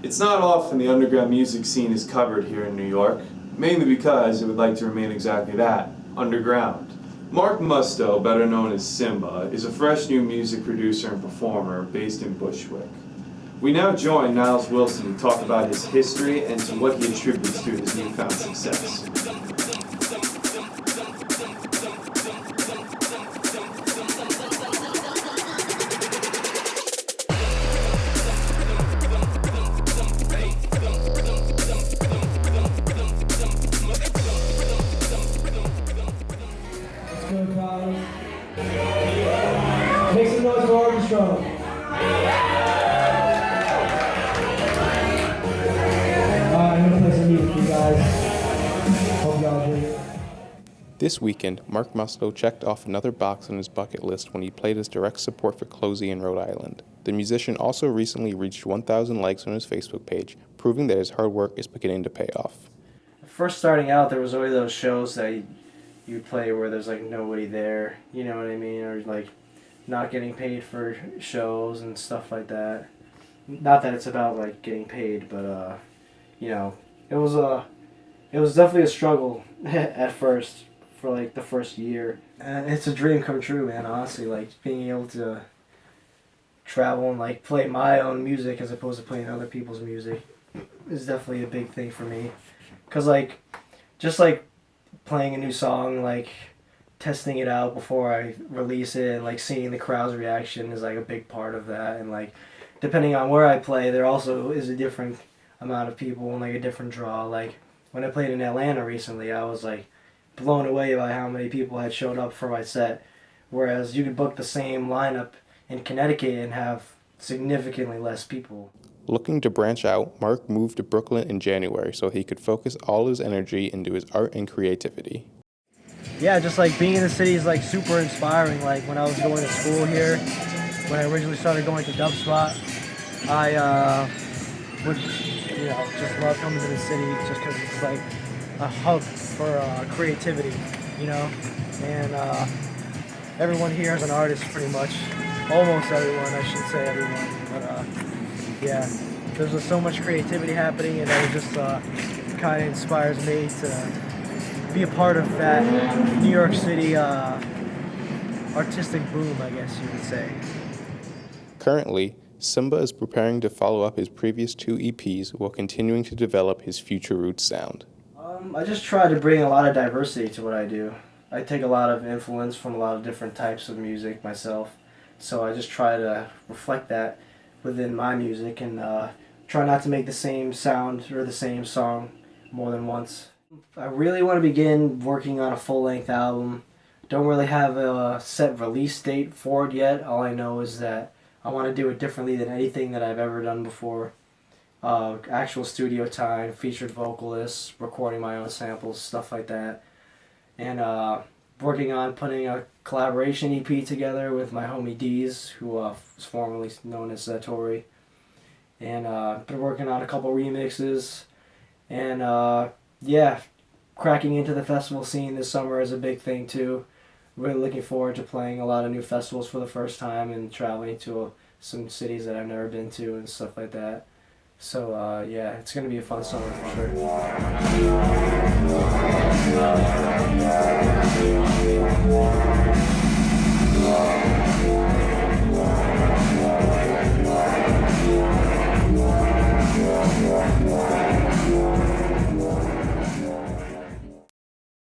It's not often the underground music scene is covered here in New York, mainly because it would like to remain exactly that, underground. Mark Musto, better known as Tsimba, is a fresh new music producer and performer based in Bushwick. We now join Niles Wilson to talk about his history and to what he attributes to his newfound success. Make some noise for orchestra. I'm gonna play some music for you guys. Hope y'all enjoy it. This weekend, Mark Musto checked off another box on his bucket list when he played his direct support for Closey in Rhode Island. The musician also recently reached 1,000 likes on his Facebook page, proving that his hard work is beginning to pay off. First starting out, there was always those shows that you play where there's like nobody there, you know what I mean, or like not getting paid for shows and stuff like that. Not that it's about like getting paid, but you know, it was definitely a struggle at first for like the first year. And it's a dream come true, man. Honestly, like being able to travel and like play my own music as opposed to playing other people's music is definitely a big thing for me. 'Cause like just like playing a new song, like testing it out before I release it, and like seeing the crowd's reaction is like a big part of that. And like depending on where I play, there also is a different amount of people and like a different draw. Like when I played in Atlanta recently, I was like blown away by how many people had showed up for my set, whereas you could book the same lineup in Connecticut and have significantly less people. Looking to branch out, Mark moved to Brooklyn in January so he could focus all his energy into his art and creativity. Yeah, just like being in the city is like super inspiring. Like when I was going to school here, when I originally started going to Dub Spot, I would, you know, just love coming to the city just because it's like a hub for creativity, you know. And everyone here is an artist, pretty much. Almost everyone, I should say everyone. But yeah, there's just so much creativity happening, and it just kind of inspires me to be a part of that New York City artistic boom, I guess you could say. Currently, Tsimba is preparing to follow up his previous 2 EPs while continuing to develop his future roots sound. I just try to bring a lot of diversity to what I do. I take a lot of influence from a lot of different types of music myself, so I just try to reflect that within my music and try not to make the same sound or the same song more than once. I really want to begin working on a full-length album. Don't really have a set release date for it yet. All I know is that I want to do it differently than anything that I've ever done before. Actual studio time, featured vocalists, recording my own samples, stuff like that. And working on putting a collaboration EP together with my homie Deez, who was formerly known as Satori. And been working on a couple remixes. And yeah, cracking into the festival scene this summer is a big thing too. Really looking forward to playing a lot of new festivals for the first time and traveling to some cities that I've never been to and stuff like that. So yeah, it's going to be a fun summer for sure.